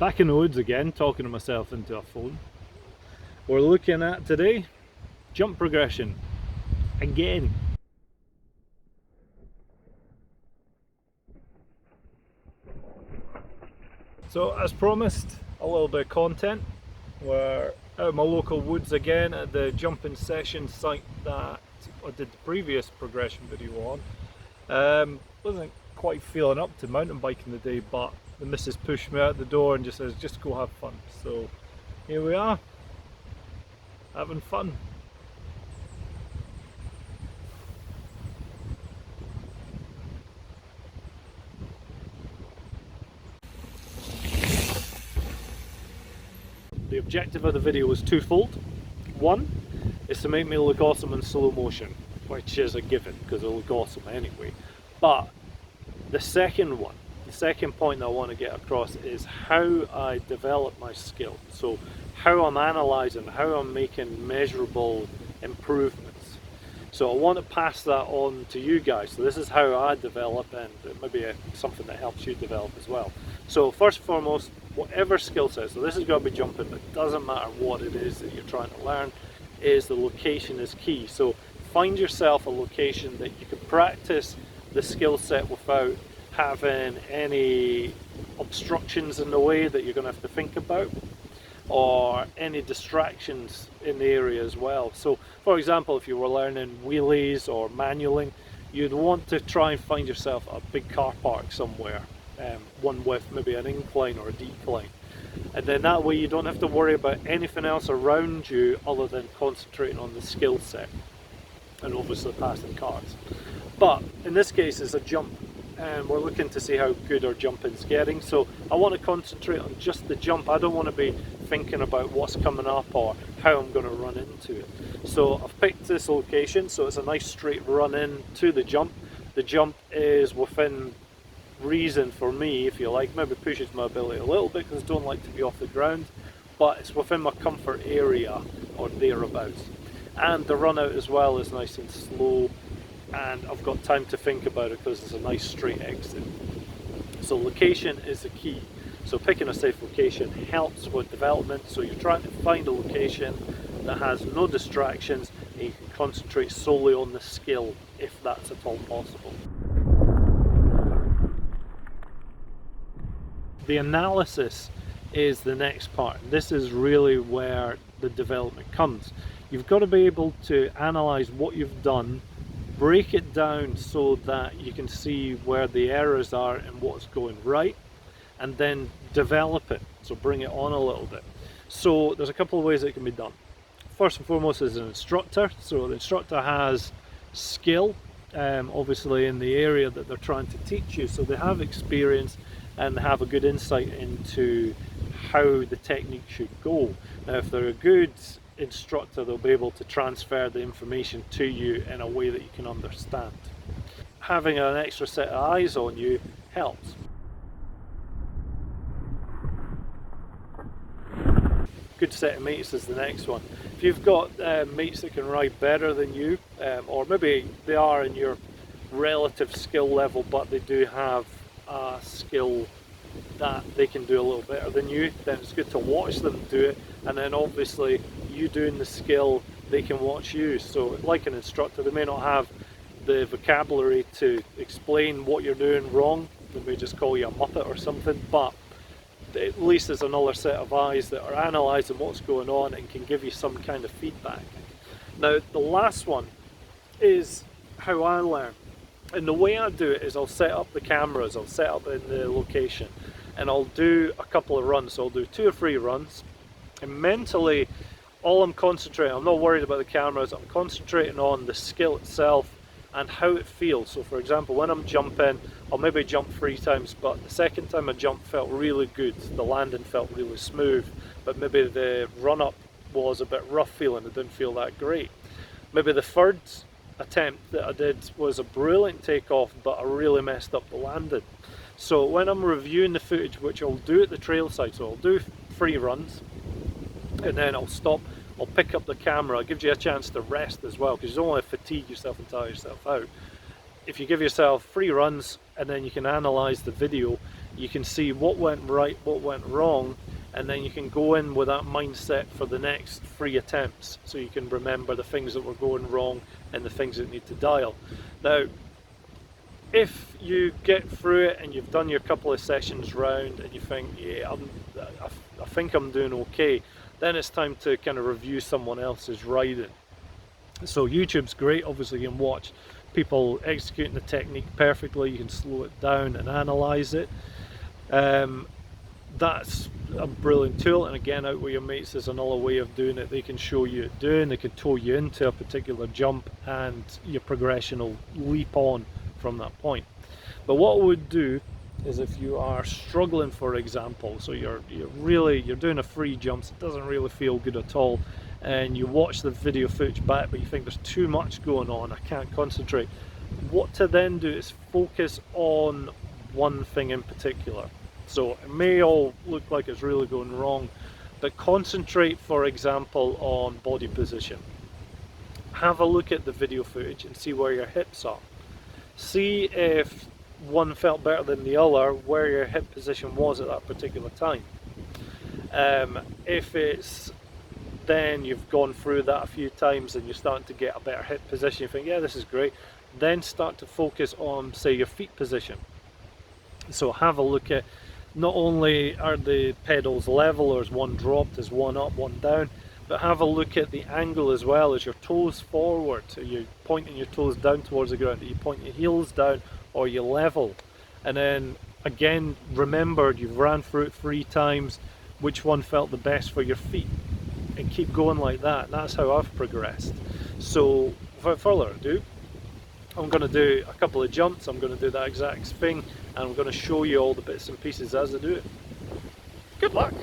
Back in the woods again, talking to myself into a phone. We're looking at today jump progression again. So as promised, a little bit of content. We're out of my local woods again at the jumping session site that I did the previous progression video on. Wasn't quite feeling up to mountain biking today, but the missus pushed me out the door and just says, just go have fun. So here we are, having fun. The objective of the video was twofold. One is to make me look awesome in slow motion, which is a given because it'll look awesome anyway. But the second point that I want to get across is how I develop my skill. So how I'm analysing, how I'm making measurable improvements. So I want to pass that on to you guys. So this is how I develop, and it may be something that helps you develop as well. So first and foremost, whatever skill set, so this is going to be jumping, but it doesn't matter what it is that you're trying to learn, is the location is key. So find yourself a location that you can practice the skill set without having any obstructions in the way that you're going to have to think about, or any distractions in the area as well. So for example, if you were learning wheelies or manualing, you'd want to try and find yourself a big car park somewhere, one with maybe an incline or a decline, and then that way you don't have to worry about anything else around you other than concentrating on the skill set and obviously passing cars. But in this case it's a jump, and we're looking to see how good our jumping's getting, so I want to concentrate on just the jump. I don't want to be thinking about what's coming up or how I'm going to run into it. So I've picked this location, so it's a nice straight run in to the jump. The jump is within reason for me, if you like, maybe pushes my ability a little bit because I don't like to be off the ground, but it's within my comfort area or thereabouts. And the run out as well is nice and slow, and I've got time to think about it because it's a nice straight exit. So location is the key. So picking a safe location helps with development. So you're trying to find a location that has no distractions and you can concentrate solely on the skill if that's at all possible. The analysis is the next part. This is really where the development comes. You've got to be able to analyze what you've done, break it down so that you can see where the errors are and what's going right, and then develop it, so bring it on a little bit. So there's a couple of ways it can be done. First and foremost is an instructor. So the instructor has skill, obviously in the area that they're trying to teach you, so they have experience and have a good insight into how the technique should go. Now if they're a good instructor, they'll be able to transfer the information to you in a way that you can understand. Having an extra set of eyes on you helps. Good set of mates is the next one. If you've got mates that can ride better than you, or maybe they are in your relative skill level but they do have a skill that they can do a little better than you, then it's good to watch them do it, and then obviously you doing the skill, they can watch you. So like an instructor, they may not have the vocabulary to explain what you're doing wrong, they may just call you a muppet or something, but at least there's another set of eyes that are analysing what's going on and can give you some kind of feedback. Now the last one is how I learn, and the way I do it is I'll set up the cameras, I'll set up in the location, and I'll do a couple of runs. So I'll do 2 or 3 runs, and mentally all I'm concentrating, I'm not worried about the cameras, I'm concentrating on the skill itself and how it feels. So for example, when I'm jumping, I'll maybe jump 3 times, but the second time I jumped felt really good, the landing felt really smooth, but maybe the run up was a bit rough feeling, it didn't feel that great. Maybe the third attempt that I did was a brilliant takeoff, but I really messed up the landing. So when I'm reviewing the footage, which I'll do at the trail side, so I'll do 3 runs and then I'll stop, I'll pick up the camera. It gives you a chance to rest as well, because you don't want to fatigue yourself and tire yourself out. If you give yourself 3 runs and then you can analyse the video, you can see what went right, what went wrong, and then you can go in with that mindset for the next 3 attempts, so you can remember the things that were going wrong and the things that need to dial. Now, if you get through it and you've done your couple of sessions round and you think, yeah, I think I'm doing okay, then it's time to kind of review someone else's riding. So YouTube's great, obviously you can watch people executing the technique perfectly, you can slow it down and analyse it. That's a brilliant tool, and again, Out With Your Mates is another way of doing it. They can show you it doing, they can tow you into a particular jump and your progression will leap on from that point. But what I would do is, if you are struggling, for example, so you're doing a free jumps, it doesn't really feel good at all, and you watch the video footage back but you think there's too much going on, I can't concentrate, what to then do is focus on one thing in particular. So it may all look like it's really going wrong, but concentrate, for example, on body position. Have a look at the video footage and see where your hips are. See if one felt better than the other, where your hip position was at that particular time. If it's then you've gone through that a few times and you're starting to get a better hip position, you think, yeah, this is great, then start to focus on, say, your feet position. So have a look at, not only are the pedals level, or is one dropped, is one up, one down, but have a look at the angle as well. As your toes forward, are you pointing your toes down towards the ground, are you pointing your heels down, or you level? And then again, remember, you've ran through it 3 times, which one felt the best for your feet, and keep going like that. And that's how I've progressed. So without further ado, I'm going to do a couple of jumps, I'm going to do that exact thing, and I'm going to show you all the bits and pieces as I do it. Good luck!